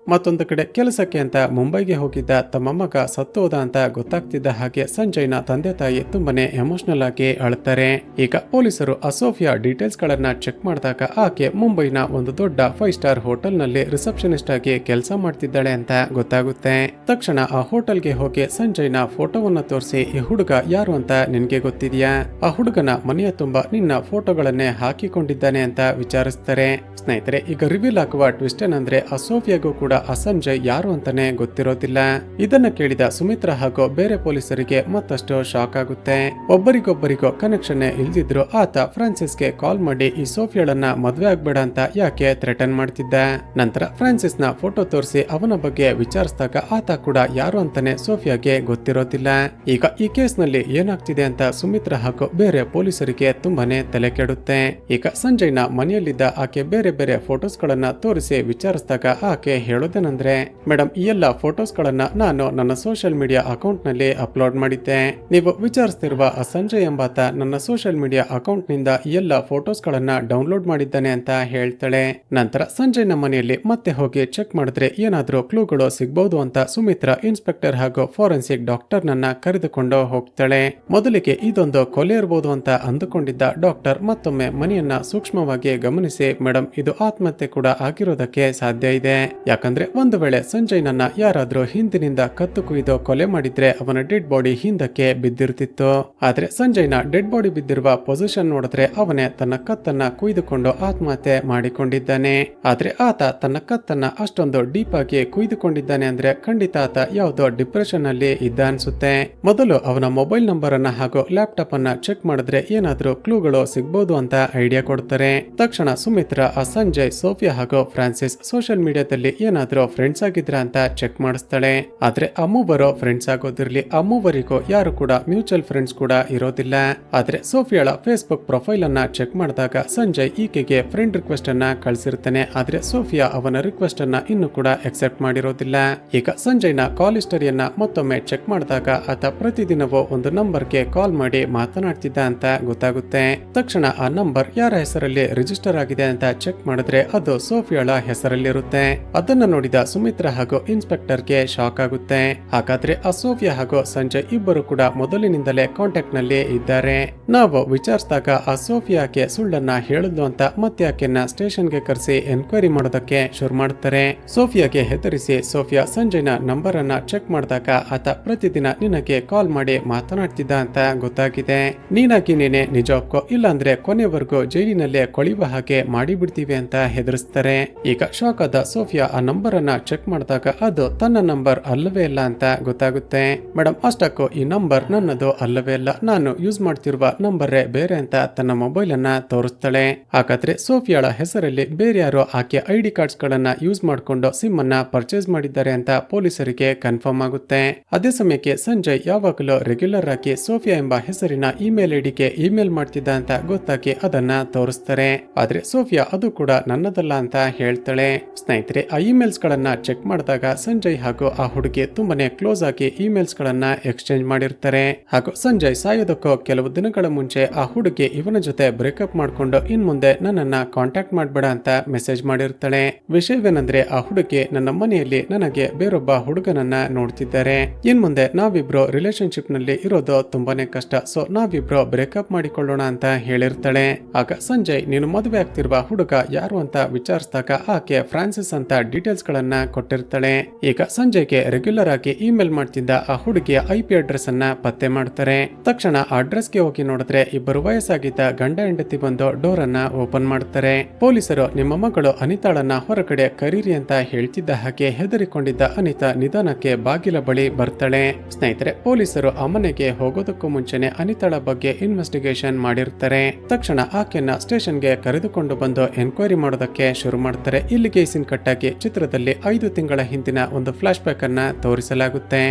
ಮತ್ತೊಂದು ಕಡೆ ಕೆಲಸಕ್ಕೆ ಅಂತ ಮುಂಬೈಗೆ ಹೋಗಿದ್ದ ತಮ್ಮ ಮಗ ಸತ್ತೋದ ಅಂತ ಗೊತ್ತಾಗ್ತಿದ್ದ ಹಾಗೆ ಸಂಜಯ್ನ ತಂದೆ ತಾಯಿ ತುಂಬಾನೇ ಎಮೋಷನಲ್ ಆಗಿ ಅಳ್ತಾರೆ. ಈಗ ಪೊಲೀಸರು ಆ ಸೋಫಿಯಾ ಡೀಟೇಲ್ಸ್ ಗಳನ್ನ ಚೆಕ್ ಮಾಡಿದಾಗ ಆಕೆ ಮುಂಬೈನ ಒಂದು ದೊಡ್ಡ 5 ಸ್ಟಾರ್ ಹೋಟೆಲ್ ನಲ್ಲಿ ರಿಸೆಪ್ಷನಿಸ್ಟ್ ಆಗಿ ಕೆಲಸ ಮಾಡ್ತಿದ್ದಾಳೆ ಅಂತ ಗೊತ್ತಾಗುತ್ತೆ. ತಕ್ಷಣ ಆ ಹೋಟೆಲ್ಗೆ ಹೋಗಿ ಸಂಜಯ್ನ ಫೋಟೋವನ್ನ ತೋರಿಸಿ, ಈ ಹುಡುಗ ಯಾರು ಅಂತ ನಿನ್ಗೆ ಗೊತ್ತಿದ್ಯಾ? ಆ ಹುಡುಗನ ಮನೆಯ ತುಂಬಾ ನಿನ್ನ ಫೋಟೋಗಳನ್ನೇ ಹಾಕಿಕೊಂಡಿದ್ದಾನೆ ಅಂತ ವಿಚಾರಿಸ್ತಾರೆ. ಸ್ನೇಹಿತರೆ, ಈಗ ರಿವೀಲ್ ಆಗುವ ಟ್ವಿಸ್ಟ್ ಏನಂದ್ರೆ, ಆ ಸೋಫಿಯಾಗೂ ಕೂಡ ಆ ಸಂಜಯ್ ಯಾರು ಅಂತಾನೆ ಗೊತ್ತಿರೋದಿಲ್ಲ. ಇದನ್ನ ಕೇಳಿದ ಸುಮಿತ್ರಾ ಹಾಗೂ ಬೇರೆ ಪೊಲೀಸರಿಗೆ ಮತ್ತಷ್ಟು ಶಾಕ್ ಆಗುತ್ತೆ. ಒಬ್ಬರಿಗೊಬ್ಬರಿಗೂ ಕನೆಕ್ಷನ್ ಇಲ್ದಿದ್ರು ಆತ ಫ್ರಾನ್ಸಿಸ್ಗೆ ಕಾಲ್ ಮಾಡಿ ಈ ಸೋಫಿಯಾಳನ್ನ ಮದ್ವೆ ಆಗ್ಬೇಡ ಅಂತ ಯಾಕೆ ಥ್ರೆಟನ್ ಮಾಡ್ತಿದ್ದ. ನಂತರ ಫ್ರಾನ್ಸಿಸ್ ನ ಫೋಟೋ ತೋರಿಸಿ ಅವನ ಬಗ್ಗೆ ವಿಚಾರಿಸಿದಾಗ ಆತ ಕೂಡ ಯಾರು ಅಂತಾನೆ ಸೋಫಿಯಾಗೆ ಗೊತ್ತಿರೋದಿಲ್ಲ. ಈಗ ಈ ಕೇಸ್ ನಲ್ಲಿ ಏನಾಗ್ತಿದೆ ಅಂತ ಸುಮಿತ್ರಾ ಹಾಗೂ ಬೇರೆ ಪೊಲೀಸರಿಗೆ ತುಂಬಾನೇ ತಲೆ ಕೆಡುತ್ತೆ. ಈಗ ಸಂಜಯ್ನ ಮನೆಯಲ್ಲಿದ್ದ ಆಕೆ ಬೇರೆ ಬೇರೆ ಫೋಟೋಸ್ ಗಳನ್ನ ತೋರಿಸಿ ವಿಚಾರಿಸಿದಾಗ ಆಕೆ ಹೇಳೋ ಹೇಳೋದೇನಂದ್ರೆ, ಮೇಡಮ್ ಈ ಎಲ್ಲ ಫೋಟೋಸ್ ಗಳನ್ನ ನಾನು ನನ್ನ ಸೋಷಿಯಲ್ ಮೀಡಿಯಾ ಅಕೌಂಟ್ ನಲ್ಲಿ ಅಪ್ಲೋಡ್ ಮಾಡಿದ್ದೆ. ನೀವು ವಿಚಾರಿಸ್ತಿರುವ ಆ ಸಂಜಯ್ ಎಂಬಾತ ನನ್ನ ಸೋಷಿಯಲ್ ಮೀಡಿಯಾ ಅಕೌಂಟ್ ನಿಂದ ಈ ಎಲ್ಲ ಫೋಟೋಸ್ ಗಳನ್ನ ಡೌನ್ಲೋಡ್ ಮಾಡಿದ್ದಾನೆ ಅಂತ ಹೇಳ್ತಾಳೆ. ನಂತರ ಸಂಜಯ್ ನ ಮನೆಯಲ್ಲಿ ಮತ್ತೆ ಹೋಗಿ ಚೆಕ್ ಮಾಡಿದ್ರೆ ಏನಾದ್ರೂ ಕ್ಲೂಗಳು ಸಿಗಬಹುದು ಅಂತ ಸುಮಿತ್ರಾ ಇನ್ಸ್ಪೆಕ್ಟರ್ ಹಾಗೂ ಫೋರೆನ್ಸಿಕ್ ಡಾಕ್ಟರ್ ನನ್ನ ಕರೆದುಕೊಂಡು ಹೋಗ್ತಾಳೆ. ಮೊದಲಿಗೆ ಇದೊಂದು ಕೊಲೆ ಇರಬಹುದು ಅಂತ ಅಂದುಕೊಂಡಿದ್ದ ಡಾಕ್ಟರ್ ಮತ್ತೊಮ್ಮೆ ಮನೆಯನ್ನ ಸೂಕ್ಷ್ಮವಾಗಿ ಗಮನಿಸಿ, ಮೇಡಮ್ ಇದು ಆತ್ಮಹತ್ಯೆ ಕೂಡ ಆಗಿರೋದಕ್ಕೆ ಸಾಧ್ಯ ಇದೆ. ಯಾಕಂದ್ರೆ ಒಂದು ವೇಳೆ ಸಂಜಯ್ ನನ್ನ ಯಾರಾದ್ರೂ ಹಿಂದಿನಿಂದ ಕತ್ತು ಕುಯ್ದು ಕೊಲೆ ಮಾಡಿದ್ರೆ ಅವನ ಡೆಡ್ ಬಾಡಿ ಹಿಂದಕ್ಕೆ ಬಿದ್ದಿರ್ತಿತ್ತು. ಆದ್ರೆ ಸಂಜಯ್ನ ಡೆಡ್ ಬಾಡಿ ಬಿದ್ದಿರುವ ಪೊಸಿಷನ್ ನೋಡಿದ್ರೆ ಅವನೇ ತನ್ನ ಕತ್ತನ್ನ ಕುಯ್ದುಕೊಂಡು ಆತ್ಮಹತ್ಯೆ ಮಾಡಿಕೊಂಡಿದ್ದಾನೆ. ಆದ್ರೆ ಆತ ತನ್ನ ಕತ್ತನ್ನ ಅಷ್ಟೊಂದು ಡೀಪ್ ಆಗಿ ಕುಯ್ದುಕೊಂಡಿದ್ದಾನೆ ಅಂದ್ರೆ ಖಂಡಿತ ಆತ ಯಾವುದೋ ಡಿಪ್ರೆಷನ್ ಅಲ್ಲಿ ಇದ್ದ ಅನ್ಸುತ್ತೆ. ಮೊದಲು ಅವನ ಮೊಬೈಲ್ ನಂಬರ್ ಅನ್ನ ಹಾಗೂ ಲ್ಯಾಪ್ಟಾಪ್ ಅನ್ನ ಚೆಕ್ ಮಾಡಿದ್ರೆ ಏನಾದ್ರೂ ಕ್ಲೂಗಳು ಸಿಗಬಹುದು ಅಂತ ಐಡಿಯಾ ಕೊಡ್ತಾರೆ. ತಕ್ಷಣ ಸುಮಿತ್ರಾ ಆ ಸಂಜಯ್, ಸೋಫಿಯಾ ಹಾಗೂ ಫ್ರಾನ್ಸಿಸ್ ಸೋಷಿಯಲ್ ಮೀಡಿಯಾದಲ್ಲಿ ಏನಾದ್ರೂ ಫ್ರೆಂಡ್ಸ್ ಆಗಿದ್ರ ಅಂತ ಚೆಕ್ ಮಾಡಿಸ್ತಾಳೆ. ಆದ್ರೆ ಆ ಮೂವರು ಫ್ರೆಂಡ್ಸ್ ಆಗೋದಿರ್ಲಿ, ಆ ಮೂವರಿಗೂ ಯಾರು ಕೂಡ ಮ್ಯೂಚುವಲ್ ಫ್ರೆಂಡ್ಸ್ ಕೂಡ ಇರೋದಿಲ್ಲ. ಆದ್ರೆ ಸೋಫಿಯಾಳ ಫೇಸ್ಬುಕ್ ಪ್ರೊಫೈಲ್ ಅನ್ನ ಚೆಕ್ ಮಾಡಿದಾಗ ಸಂಜಯ್ ಈಕೆಗೆ ಫ್ರೆಂಡ್ ರಿಕ್ವೆಸ್ಟ್ ಅನ್ನ ಕಳಿಸಿರ್ತಾನೆ. ಆದ್ರೆ ಸೋಫಿಯಾ ಅವನ ರಿಕ್ವೆಸ್ಟ್ ಅನ್ನ ಇನ್ನು ಕೂಡ ಅಕ್ಸೆಪ್ಟ್ ಮಾಡಿರೋದಿಲ್ಲ. ಈಗ ಸಂಜಯ್ನ ಕಾಲ್ ಹಿಸ್ಟರಿಯನ್ನ ಮತ್ತೊಮ್ಮೆ ಚೆಕ್ ಮಾಡಿದಾಗ ಆತ ಪ್ರತಿದಿನವೂ ಒಂದು ನಂಬರ್ಗೆ ಕಾಲ್ ಮಾಡಿ ಮಾತನಾಡ್ತಿದ್ದ ಅಂತ ಗೊತ್ತಾಗುತ್ತೆ. ತಕ್ಷಣ ಆ ನಂಬರ್ ಯಾರ ಹೆಸರಲ್ಲಿ ರಿಜಿಸ್ಟರ್ ಆಗಿದೆ ಅಂತ ಚೆಕ್ ಮಾಡಿದ್ರೆ ಅದು ಸೋಫಿಯಾಳ ಹೆಸರಲ್ಲಿರುತ್ತೆ. ಅದನ್ನ ನೋಡಿದ ಸುಮಿತ್ರಾ ಹಾಗೂ ಇನ್ಸ್ಪೆಕ್ಟರ್ಗೆ ಶಾಕ್ ಆಗುತ್ತೆ. ಹಾಗಾದ್ರೆ ಆ ಸೋಫಿಯಾ ಹಾಗೂ ಸಂಜಯ್ ಇಬ್ಬರು ಕೂಡ ಮೊದಲಿನಿಂದಲೇ ಕಾಂಟ್ಯಾಕ್ಟ್ ನಲ್ಲಿ ಇದ್ದಾರೆ. ನಾವು ವಿಚಾರಿಸಿದಾಗ ಆ ಸೋಫಿಯಾಗೆ ಸುಳ್ಳನ್ನ ಹೇಳಿದ್ಲು ಅಂತ ಮತ್ತೆ ಆಕೆಯನ್ನ ಸ್ಟೇಷನ್ಗೆ ಕರೆಸಿ ಎನ್ಕ್ವೈರಿ ಮಾಡೋದಕ್ಕೆ ಶುರು ಮಾಡ್ತಾರೆ. ಸೋಫಿಯಾಗೆ ಹೆದರಿಸಿ ಸೋಫಿಯಾ ಸಂಜಯ್ನ ನಂಬರ್ ಅನ್ನ ಚೆಕ್ ಮಾಡಿದಾಗ ಆತ ಪ್ರತಿದಿನ ನಿನಗೆ ಕಾಲ್ ಮಾಡಿ ಮಾತನಾಡ್ತಿದ್ದ ಅಂತ ಗೊತ್ತಾಗಿದೆ. ನೀನಾಗಿ ನೀನೆ ನಿಜ ಒಪ್ಕೋ, ಇಲ್ಲಾಂದ್ರೆ ಕೊನೆವರೆಗೂ ಜೈಲಿನಲ್ಲೇ ಕೊಳೆಯುವ ಹಾಗೆ ಮಾಡಿಬಿಡ್ತೀವಿ ಅಂತ ಹೆದರಿಸ್ತಾರೆ. ಈಗ ಶಾಕ್ ಆದ ಸೋಫಿಯಾ ಆ ನಂಬರ್ ಅನ್ನ ಚೆಕ್ ಮಾಡಿದಾಗ ಅದು ತನ್ನ ನಂಬರ್ ಅಲ್ಲವೇ ಇಲ್ಲ ಅಂತ ಗೊತ್ತಾಗುತ್ತೆ. ಮೇಡಮ್ ಅಷ್ಟಕ್ಕೂ ಈ ನಂಬರ್ ನನ್ನದು ಅಲ್ಲವೇ ಅಲ್ಲ, ನಾನು ಯೂಸ್ ಮಾಡ್ತಿರುವ ನಂಬರೇ ಬೇರೆ ಅಂತ ತನ್ನ ಮೊಬೈಲ್ ಅನ್ನ ತೋರಿಸ್ತಾಳೆ. ಹಾಗಾದ್ರೆ ಸೋಫಿಯಾಳ ಹೆಸರಲ್ಲಿ ಬೇರೆ ಯಾರೋ ಆಕೆ ಐಡಿ ಕಾರ್ಡ್ಸ್ ಗಳನ್ನ ಯೂಸ್ ಮಾಡಿಕೊಂಡು ಸಿಮ್ ಅನ್ನ ಪರ್ಚೇಸ್ ಮಾಡಿದ್ದಾರೆ ಅಂತ ಪೊಲೀಸರಿಗೆ ಕನ್ಫರ್ಮ್ ಆಗುತ್ತೆ. ಅದೇ ಸಮಯಕ್ಕೆ ಸಂಜಯ್ ಯಾವಾಗಲೂ ರೆಗ್ಯುಲರ್ ಆಗಿ ಸೋಫಿಯಾ ಎಂಬ ಹೆಸರಿನ ಇಮೇಲ್ ಐಡಿಗೆ ಇಮೇಲ್ ಮಾಡ್ತಿದ್ದ ಅಂತ ಗೊತ್ತಾಗಿ ಅದನ್ನ ತೋರಿಸ್ತಾರೆ. ಆದ್ರೆ ಸೋಫಿಯಾ ಅದು ಕೂಡ ನನ್ನದಲ್ಲ ಅಂತ ಹೇಳ್ತಾಳೆ. ಸ್ನೇಹಿತರೆ, ಆ ಇಮೇಲ್ಸ್ ಗಳನ್ನ ಚೆಕ್ ಮಾಡಿದಾಗ ಸಂಜಯ್ ಹಾಗೂ ಆ ಹುಡುಗಿ ತುಂಬಾನೇ ಕ್ಲೋಸ್ ಆಗಿ ಇಮೇಲ್ಸ್ ಗಳನ್ನ ಎಕ್ಸ್ಚೇಂಜ್ ಮಾಡಿರ್ತಾರೆ. ಹಾಗೂ ಸಂಜಯ್ ಸಾಯೋದಕ್ಕೂ ಕೆಲವು ದಿನಗಳ ಮುಂಚೆ ಆ ಹುಡುಗಿ ಇವನ ಜೊತೆ ಬ್ರೇಕಪ್ ಮಾಡ್ಕೊಂಡು ಇನ್ ಮುಂದೆ ನನ್ನನ್ನ ಕಾಂಟ್ಯಾಕ್ಟ್ ಮಾಡ್ಬೇಡ ಅಂತ ಮೆಸೇಜ್ ಮಾಡಿರ್ತಾಳೆ. ವಿಷಯವೇನಂದ್ರೆ ಆ ಹುಡುಗಿ ನನ್ನ ಮನೆಯಲ್ಲಿ ನನಗೆ ಬೇರೊಬ್ಬ ಹುಡುಗನನ್ನ ನೋಡ್ತಿದ್ದಾರೆ. ಇನ್ ಮುಂದೆ ನಾವಿಬ್ರು ರಿಲೇಶನ್ಶಿಪ್ ನಲ್ಲಿ ಇರೋದು ತುಂಬಾನೇ ಕಷ್ಟ, ಸೊ ನಾವಿಬ್ರು ಬ್ರೇಕಪ್ ಮಾಡಿಕೊಳ್ಳೋಣ ಅಂತ ಹೇಳಿರ್ತಾಳೆ. ಆಗ ಸಂಜಯ್ ನೀನು ಮದುವೆ ಆಗ್ತಿರುವ ಹುಡುಗ ಯಾರು ಅಂತ ವಿಚಾರಿಸಿದಾಗ ಆಕೆ ಫ್ರಾನ್ಸಿಸ್ ಅಂತ ಡೀಟೇಲ್ಸ್ ಗಳನ್ನ ಕೊಟ್ಟಿರ್ತಾಳೆ. ಈಗ ಸಂಜಯ್ಗೆ ರೆಗ್ಯುಲರ್ ಆಗಿ ಇಮೇಲ್ ಮಾಡ್ತಿದ್ದ ಆ ಹುಡುಗಿಯ IP ಅಡ್ರೆಸ್ ಅನ್ನ ಪತ್ತೆ ಮಾಡ್ತಾರೆ. ತಕ್ಷಣ ಆ ಅಡ್ರೆಸ್ಗೆ ಹೋಗಿ ನೋಡಿದ್ರೆ ಇಬ್ಬರು ವಯಸ್ಸಾಗಿದ್ದ ಗಂಡ ಹೆಂಡತಿ ಬಂದು ಡೋರ್ ಅನ್ನ ಓಪನ್ ಮಾಡ್ತಾರೆ. ಪೊಲೀಸರು ನಿಮ್ಮ ಮಗಳು ಅನಿತಾಳನ್ನ ಹೊರಗಡೆ ಕರೀರಿ ಅಂತ ಹೇಳ್ತಿದ್ದ ಹಾಗೆ ಹೆದರಿಕೊಂಡಿದ್ದ ಅನಿತಾ ನಿಧಾನಕ್ಕೆ ಬಾಗಿಲ ಬಳಿ ಬರ್ತಾಳೆ. ಸ್ನೇಹಿತರೆ, ಪೊಲೀಸರು ಆ ಮನೆಗೆ ಹೋಗೋದಕ್ಕೂ ಮುಂಚೆನೆ ಅನಿತಾಳ ಬಗ್ಗೆ ಇನ್ವೆಸ್ಟಿಗೇಷನ್ ಮಾಡಿರ್ತಾರೆ. ತಕ್ಷಣ ಆಕೆಯನ್ನ ಸ್ಟೇಷನ್ಗೆ ಕರೆದುಕೊಂಡು ಬಂದು ಎನ್ಕ್ವೈರಿ ಮಾಡೋದಕ್ಕೆ ಶುರು ಮಾಡ್ತಾರೆ. ಇಲ್ಲಿಗೆ ಸೀನ್ ಕಟ್ಟಾಗಿ ಚಿತ್ರದಲ್ಲಿ 5 ತಿಂಗಳ ಹಿಂದಿನ ಒಂದು ಫ್ಲಾಶ್ ಬ್ಯಾಕ್ ಅನ್ನ ತೋರಿಸಲಾಗುತ್ತೆ.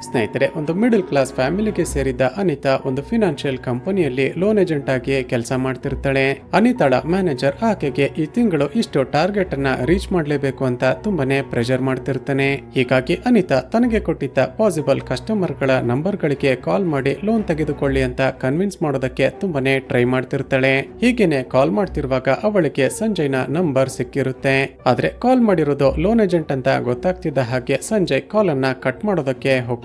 ಸ್ನೇಹಿತರೆ, ಒಂದು ಮಿಡಲ್ ಕ್ಲಾಸ್ ಫ್ಯಾಮಿಲಿಗೆ ಸೇರಿದ ಅನಿತಾ ಒಂದು ಫಿನಾನ್ಷಿಯಲ್ ಕಂಪನಿಯಲ್ಲಿ ಲೋನ್ ಏಜೆಂಟ್ ಆಗಿ ಕೆಲಸ ಮಾಡ್ತಿರ್ತಾಳೆ. ಅನಿತಾಳ ಮ್ಯಾನೇಜರ್ ಆಕೆಗೆ ಈ ತಿಂಗಳು ಇಷ್ಟು ಟಾರ್ಗೆಟ್ ಅನ್ನ ರೀಚ್ ಮಾಡಲೇಬೇಕು ಅಂತ ತುಂಬಾನೇ ಪ್ರೆಷರ್ ಮಾಡ್ತಿರ್ತಾನೆ. ಹೀಗಾಗಿ ಅನಿತಾ ತನಗೆ ಕೊಟ್ಟಿದ್ದ ಪಾಸಿಬಲ್ ಕಸ್ಟಮರ್ ಗಳ ನಂಬರ್ ಗಳಿಗೆ ಕಾಲ್ ಮಾಡಿ ಲೋನ್ ತೆಗೆದುಕೊಳ್ಳಿ ಅಂತ ಕನ್ವಿನ್ಸ್ ಮಾಡೋದಕ್ಕೆ ತುಂಬಾನೇ ಟ್ರೈ ಮಾಡ್ತಿರ್ತಾಳೆ. ಹೀಗೇನೆ ಕಾಲ್ ಮಾಡ್ತಿರುವಾಗ ಅವಳಿಗೆ ಸಂಜಯ್ನ ನಂಬರ್ ಸಿಕ್ಕಿರುತ್ತೆ. ಆದ್ರೆ ಕಾಲ್ ಮಾಡಿರೋದು ಲೋನ್ ಏಜೆಂಟ್ ಅಂತ ಗೊತ್ತಾಗ್ತಿದ್ದ ಹಾಗೆ ಸಂಜಯ್ ಕಾಲ್ ಅನ್ನ ಕಟ್ ಮಾಡೋದಕ್ಕೆ ಹೋಗ್ತಿರ್ತಾನೆ.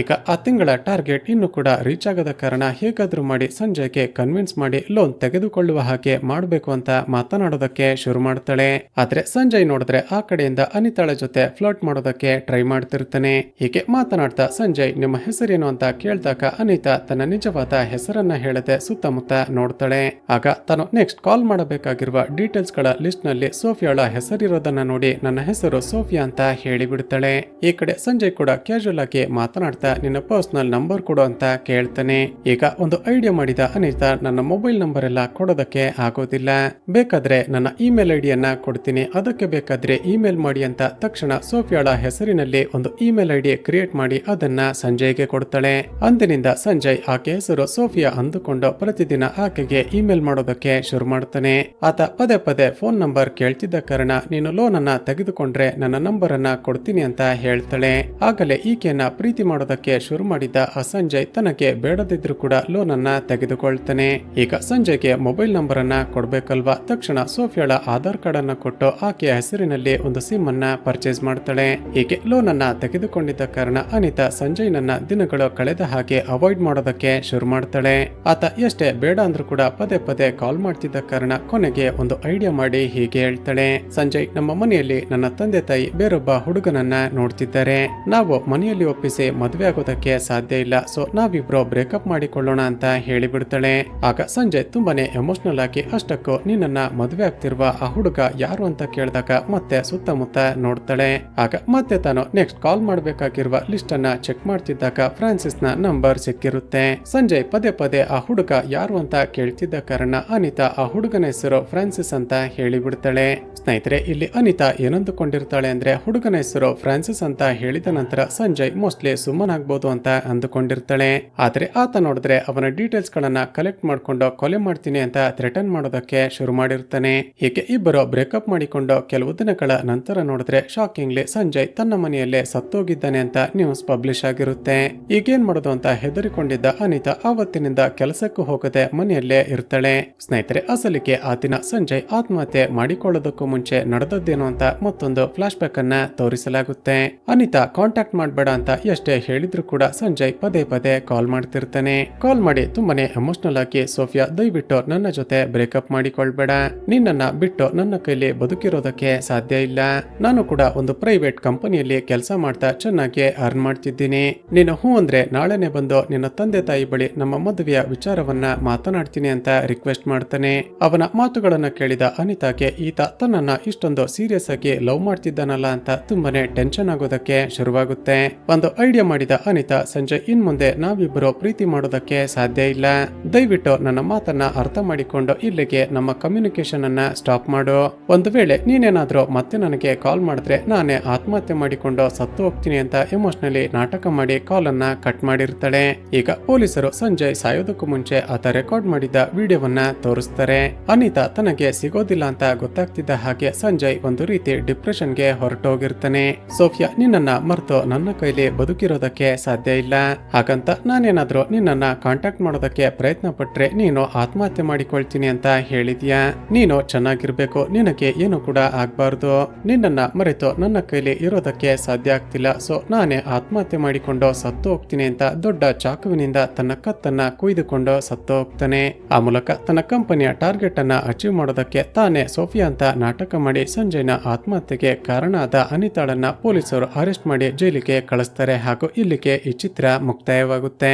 ಈಗ ಆ ತಿಂಗಳ ಟಾರ್ಗೆಟ್ ಇನ್ನು ಕೂಡ ರೀಚ್ ಆಗದ ಕಾರಣ ಹೇಗಾದ್ರೂ ಮಾಡಿ ಸಂಜಯ್ಗೆ ಕನ್ವಿನ್ಸ್ ಮಾಡಿ ಲೋನ್ ತೆಗೆದುಕೊಳ್ಳುವ ಹಾಗೆ ಮಾಡಬೇಕು ಅಂತ ಮಾತನಾಡೋದಕ್ಕೆ ಶುರು ಮಾಡ್ತಾಳೆ. ಆದ್ರೆ ಸಂಜಯ್ ನೋಡಿದ್ರೆ ಆ ಕಡೆಯಿಂದ ಅನಿತಾಳ ಜೊತೆ ಫ್ಲರ್ಟ್ ಮಾಡೋದಕ್ಕೆ ಟ್ರೈ ಮಾಡ್ತಿರ್ತಾನೆ. ಹೀಗೆ ಮಾತನಾಡ್ತಾ ಸಂಜಯ್ ನಿಮ್ಮ ಹೆಸರೇನು ಅಂತ ಕೇಳಿದಾಗ ಅನಿತಾ ತನ್ನ ನಿಜವಾದ ಹೆಸರನ್ನ ಹೇಳದೆ ಸುತ್ತಮುತ್ತ ನೋಡ್ತಾಳೆ. ಆಗ ತಾನು ನೆಕ್ಸ್ಟ್ ಕಾಲ್ ಮಾಡಬೇಕಾಗಿರುವ ಡೀಟೇಲ್ಸ್ ಗಳ ಲಿಸ್ಟ್ ನಲ್ಲಿ ಸೋಫಿಯಾಳ ಹೆಸರಿರೋದನ್ನ ನೋಡಿ ನನ್ನ ಹೆಸರು ಸೋಫಿಯಾ ಅಂತ ಹೇಳಿಬಿಡ್ತಾಳೆ. ಈ ಕಡೆ ಸಂಜಯ್ ಕೂಡ ಕ್ಯಾಶುಯಲ್ ಆಗಿ ಮಾತನಾಡ್ತಾ ನಿನ್ನ ಪರ್ಸನಲ್ ನಂಬರ್ ಕೊಡು ಅಂತ ಕೇಳ್ತಾನೆ. ಈಗ ಒಂದು ಐಡಿಯಾ ಮಾಡಿದ ಅನಿತಾ, ನನ್ನ ಮೊಬೈಲ್ ನಂಬರ್ ಎಲ್ಲ ಕೊಡೋದಕ್ಕೆ ಆಗೋದಿಲ್ಲ, ಬೇಕಾದ್ರೆ ನನ್ನ ಇಮೇಲ್ ಐಡಿಯನ್ನ ಕೊಡ್ತೀನಿ, ಅದಕ್ಕೆ ಬೇಕಾದ್ರೆ ಇಮೇಲ್ ಮಾಡಿ ಅಂತ ತಕ್ಷಣ ಸೋಫಿಯಾಳ ಹೆಸರಿನಲ್ಲಿ ಒಂದು ಇಮೇಲ್ ಐಡಿ ಕ್ರಿಯೇಟ್ ಮಾಡಿ ಅದನ್ನ ಸಂಜಯ್ಗೆ ಕೊಡ್ತಾಳೆ. ಅಂದಿನಿಂದ ಸಂಜಯ್ ಆಕೆ ಹೆಸರು ಸೋಫಿಯಾ ಅಂದುಕೊಂಡು ಪ್ರತಿದಿನ ಆಕೆಗೆ ಇಮೇಲ್ ಮಾಡೋದಕ್ಕೆ ಶುರು ಮಾಡ್ತಾನೆ. ಆತ ಪದೇ ಪದೇ ಫೋನ್ ನಂಬರ್ ಕೇಳ್ತಿದ್ದ ಕಾರಣ ನೀನು ಲೋನ್ ಅನ್ನ ತೆಗೆದುಕೊಂಡ್ರೆ ನನ್ನ ನಂಬರ್ ಅನ್ನ ಕೊಡ್ತೀನಿ ಅಂತ ಹೇಳ್ತಾಳೆ. ಆಗಲೇ ಈಕೆಯನ್ನ ಪ್ರೀತಿ ಮಾಡೋದಕ್ಕೆ ಶುರು ಮಾಡಿದ್ದ ಆ ಸಂಜಯ್ ತನಗೆ ಬೇಡದಿದ್ರು ಕೂಡ ಲೋನ್ ಅನ್ನ ತೆಗೆದುಕೊಳ್ತಾನೆ. ಈಗ ಸಂಜಯ್ಗೆ ಮೊಬೈಲ್ ನಂಬರ್ ಅನ್ನ ಕೊಡ್ಬೇಕಲ್ವಾ, ತಕ್ಷಣ ಸೋಫಿಯಾಳ ಆಧಾರ್ ಕಾರ್ಡ್ ಅನ್ನ ಕೊಟ್ಟು ಆಕೆಯ ಹೆಸರಿನಲ್ಲಿ ಒಂದು ಸಿಮ್ ಅನ್ನ ಪರ್ಚೇಸ್ ಮಾಡ್ತಾಳೆ. ಹೀಗೆ ಲೋನ್ ಅನ್ನ ತೆಗೆದುಕೊಂಡಿದ್ದ ಕಾರಣ ಅನಿತಾ ಸಂಜಯ್ ನನ್ನ ದಿನಗಳು ಕಳೆದ ಹಾಗೆ ಅವಾಯ್ಡ್ ಮಾಡೋದಕ್ಕೆ ಶುರು ಮಾಡ್ತಾಳೆ. ಆತ ಎಷ್ಟೇ ಬೇಡ ಅಂದ್ರೂ ಕೂಡ ಪದೇ ಪದೇ ಕಾಲ್ ಮಾಡ್ತಿದ್ದ ಕಾರಣ ಕೊನೆಗೆ ಒಂದು ಐಡಿಯಾ ಮಾಡಿ ಹೀಗೆ ಹೇಳ್ತಾಳೆ. ಸಂಜಯ್, ನಮ್ಮ ಮನೆಯಲ್ಲಿ ನನ್ನ ತಂದೆ ತಾಯಿ ಬೇರೊಬ್ಬ ಹುಡುಗನನ್ನ ನೋಡ್ತಿದ್ದಾರೆ, ನಾವು ಮನೆಯಲ್ಲಿ ಒಪ್ಪಿಸಿ ಮದುವೆ ಆಗೋದಕ್ಕೆ ಸಾಧ್ಯ ಇಲ್ಲ, ಸೊ ನಾವಿಬ್ರು ಬ್ರೇಕಪ್ ಮಾಡಿಕೊಳ್ಳೋಣ ಅಂತ ಹೇಳಿಬಿಡ್ತಾಳೆ. ಆಗ ಸಂಜಯ್ ತುಂಬಾನೇ ಎಮೋಷನಲ್ ಆಗಿ ಅಷ್ಟಕ್ಕೂ ನಿನ್ನನ್ನ ಮದುವೆ ಆಗ್ತಿರುವ ಆ ಹುಡುಗ ಯಾರು ಅಂತ ಕೇಳಿದಾಗ ಮತ್ತೆ ಸುತ್ತಮುತ್ತ ನೋಡ್ತಾಳೆ. ಆಗ ಮತ್ತೆ ತಾನು ನೆಕ್ಸ್ಟ್ ಕಾಲ್ ಮಾಡಬೇಕಾಗಿರುವ ಲಿಸ್ಟ್ ಅನ್ನ ಚೆಕ್ ಮಾಡ್ತಿದ್ದಾಗ ಫ್ರಾನ್ಸಿಸ್ ನ ನಂಬರ್ ಸಿಕ್ಕಿರುತ್ತೆ. ಸಂಜಯ್ ಪದೇ ಪದೇ ಆ ಹುಡುಗ ಯಾರು ಅಂತ ಕೇಳ್ತಿದ್ದ ಕಾರಣ ಅನಿತಾ ಆ ಹುಡುಗನ ಹೆಸರು ಫ್ರಾನ್ಸಿಸ್ ಅಂತ ಹೇಳಿಬಿಡ್ತಾಳೆ. ಸ್ನೇಹಿತರೆ, ಇಲ್ಲಿ ಅನಿತಾ ಏನಂದುಕೊಂಡಿರ್ತಾಳೆ ಅಂದ್ರೆ ಹುಡುಗನ ಹೆಸರು ಫ್ರಾನ್ಸಿಸ್ ಅಂತ ಹೇಳಿದ ನಂತರ ಸಂಜಯ್ ಮೋಸ್ಟ್ಲಿ ಸುಮ್ಮನಾಗ್ಬೋದು ಅಂತ ಅಂದುಕೊಂಡಿರ್ತಾಳೆ. ಆದ್ರೆ ಆತ ನೋಡಿದ್ರೆ ಅವನ ಡೀಟೇಲ್ಸ್ ಗಳನ್ನ ಕಲೆಕ್ಟ್ ಮಾಡ್ಕೊಂಡು ಕೊಲೆ ಮಾಡ್ತೀನಿ ಅಂತ ಥ್ರೆಟನ್ ಮಾಡೋದಕ್ಕೆ ಶುರು ಮಾಡಿರ್ತಾನೆ. ಹೀಗೆ ಇಬ್ಬರು ಬ್ರೇಕಪ್ ಮಾಡಿಕೊಂಡು ಕೆಲವು ದಿನಗಳ ನಂತರ ನೋಡಿದ್ರೆ ಶಾಕಿಂಗ್ಲಿ ಸಂಜಯ್ ತನ್ನ ಮನೆಯಲ್ಲೇ ಸತ್ತೋಗಿದ್ದಾನೆ ಅಂತ ನ್ಯೂಸ್ ಪಬ್ಲಿಷ್ ಆಗಿರುತ್ತೆ. ಈಗೇನ್ ಮಾಡೋದು ಅಂತ ಹೆದರಿಕೊಂಡಿದ್ದ ಅನಿತಾ ಆವತ್ತಿನಿಂದ ಕೆಲಸಕ್ಕೂ ಹೋಗದೆ ಮನೆಯಲ್ಲೇ ಇರ್ತಾಳೆ. ಸ್ನೇಹಿತರೆ, ಅಸಲಿಗೆ ಆ ದಿನ ಸಂಜಯ್ ಆತ್ಮಹತ್ಯೆ ಮಾಡಿಕೊಳ್ಳೋದಕ್ಕೂ ಮುಂಚೆ ನಡೆದದ್ದೇನು ಅಂತ ಮತ್ತೊಂದು ಫ್ಲಾಶ್ ಬ್ಯಾಕ್ ಅನ್ನ ತೋರಿಸಲಾಗುತ್ತೆ. ಅನಿತಾ ಕಾಂಟ್ಯಾಕ್ಟ್ ಮಾಡಬೇಡ ಅಂತ ಎಷ್ಟೇ ಹೇಳಿದ್ರು ಕೂಡ ಸಂಜಯ್ ಪದೇ ಪದೇ ಕಾಲ್ ಮಾಡ್ತಿರ್ತಾನೆ. ಕಾಲ್ ಮಾಡಿ ತುಂಬಾನೇ ಎಮೋಷನಲ್ ಆಗಿ, ಸೋಫಿಯಾ ದಯವಿಟ್ಟು ನನ್ನ ಜೊತೆ ಬ್ರೇಕಪ್ ಮಾಡಿಕೊಳ್ಬೇಡ, ನಿನ್ನನ್ನ ಬಿಟ್ಟು ನನ್ನ ಕೈಲಿ ಬದುಕಿರೋದಕ್ಕೆ ಸಾಧ್ಯ ಇಲ್ಲ, ನಾನು ಕೂಡ ಒಂದು ಪ್ರೈವೇಟ್ ಕಂಪನಿಯಲ್ಲಿ ಕೆಲಸ ಮಾಡ್ತಾ ಚೆನ್ನಾಗಿ ಅರ್ನ್ ಮಾಡ್ತಿದ್ದೀನಿ, ನೀನು ಹೂ ಅಂದ್ರೆ ನಾಳೆನೆ ಬಂದು ನಿನ್ನ ತಂದೆ ತಾಯಿ ಬಳಿ ನಮ್ಮ ಮದುವೆಯ ವಿಚಾರವನ್ನ ಮಾತನಾಡ್ತೀನಿ ಅಂತ ರಿಕ್ವೆಸ್ಟ್ ಮಾಡ್ತಾನೆ. ಅವನ ಮಾತುಗಳನ್ನ ಕೇಳಿದ ಅನಿತಾಗೆ ಈತ ತನ್ನನ್ನ ಇಷ್ಟೊಂದು ಸೀರಿಯಸ್ ಆಗಿ ಲವ್ ಮಾಡ್ತಿದ್ದಾನಲ್ಲ ಅಂತ ತುಂಬಾನೇ ಟೆನ್ಷನ್ ಆಗೋದಕ್ಕೆ ಶುರುವಾಗುತ್ತೆ. ಒಂದು ಐಡಿಯಾ ಮಾಡಿದ ಅನಿತಾ, ಸಂಜಯ್ ಇನ್ ಮುಂದೆ ನಾವಿಬ್ಬರು ಪ್ರೀತಿ ಮಾಡೋದಕ್ಕೆ ಸಾಧ್ಯ ಇಲ್ಲ, ದಯವಿಟ್ಟು ನನ್ನ ಮಾತನ್ನ ಅರ್ಥ ಮಾಡಿಕೊಂಡು ಇಲ್ಲಿಗೆ ನಮ್ಮ ಕಮ್ಯುನಿಕೇಶನ್ ಅನ್ನ ಸ್ಟಾಪ್ ಮಾಡು, ಒಂದು ವೇಳೆ ನೀನೇನಾದ್ರೂ ಮತ್ತೆ ನನಗೆ ಕಾಲ್ ಮಾಡಿದ್ರೆ ನಾನೇ ಆತ್ಮಹತ್ಯೆ ಮಾಡಿಕೊಂಡು ಸತ್ತು ಹೋಗ್ತೀನಿ ಅಂತ ಎಮೋಷನಲಿ ನಾಟಕ ಮಾಡಿ ಕಾಲ್ ಅನ್ನ ಕಟ್ ಮಾಡಿರ್ತಾಳೆ. ಈಗ ಪೊಲೀಸರು ಸಂಜಯ್ ಸಾಯೋದಕ್ಕೂ ಮುಂಚೆ ಆತ ರೆಕಾರ್ಡ್ ಮಾಡಿದ ವಿಡಿಯೋವನ್ನ ತೋರಿಸ್ತಾರೆ. ಅನಿತಾ ತನಗೆ ಸಿಗೋದಿಲ್ಲ ಅಂತ ಗೊತ್ತಾಗ್ತಿದ್ದ ಹಾಗೆ ಸಂಜಯ್ ಒಂದು ರೀತಿ ಡಿಪ್ರೆಷನ್ಗೆ ಹೊರಟೋಗಿರ್ತಾನೆ. ಸೋಫಿಯಾ ನಿನ್ನನ್ನ ಮರೆತು ನನ್ನ ಕೈಲಿ ಬದುಕಿರೋದಕ್ಕೆ ಸಾಧ್ಯ ಇಲ್ಲ, ಹಾಗಂತ ನಾನೇನಾದ್ರೂ ನಿನ್ನನ್ನ ಕಾಂಟ್ಯಾಕ್ಟ್ ಮಾಡೋದಕ್ಕೆ ಪ್ರಯತ್ನ ಪಟ್ರೆ ನೀನು ಆತ್ಮಹತ್ಯೆ ಮಾಡಿಕೊಳ್ತೀನಿ ಅಂತ ಹೇಳಿದ್ಯಾ, ನೀನು ಚೆನ್ನಾಗಿರ್ಬೇಕು, ನಿನಗೆ ಏನು ಕೂಡ ಆಗ್ಬಾರ್ದು, ನಿನ್ನನ್ನ ಮರೆತು ನನ್ನ ಕೈಲಿ ಇರೋದಕ್ಕೆ ಸಾಧ್ಯ ಆಗ್ತಿಲ್ಲ, ಸೊ ನಾನೇ ಆತ್ಮಹತ್ಯೆ ಮಾಡಿಕೊಂಡು ಸತ್ತು ಹೋಗ್ತೀನಿ ಅಂತ ದೊಡ್ಡ ಚಾಕುವಿನಿಂದ ತನ್ನ ಕತ್ತನ್ನ ಕುಯ್ದುಕೊಂಡು ಸತ್ತು ಹೋಗ್ತಾನೆ. ಆ ಮೂಲಕ ತನ್ನ ಕಂಪನಿಯ ಟಾರ್ಗೆಟ್ ಅನ್ನ ಅಚೀವ್ ಮಾಡೋದಕ್ಕೆ ತಾನೇ ಸೋಫಿಯಾ ಅಂತ ನಾಟಕ ಮಾಡಿ ಸಂಜಯ್ನ ಆತ್ಮಹತ್ಯೆಗೆ ಕಾರಣ ಆದ ಅನಿತಾಳನ್ನ ಪೊಲೀಸರು ಅರೆಸ್ಟ್ ಮಾಡಿ ಜೈಲಿಗೆ ಕಳಿಸ್ತಾರೆ. ಹಾಗೂ ಇಲ್ಲಿಗೆ ಈ ಚಿತ್ರ ಮುಕ್ತಾಯವಾಗುತ್ತೆ.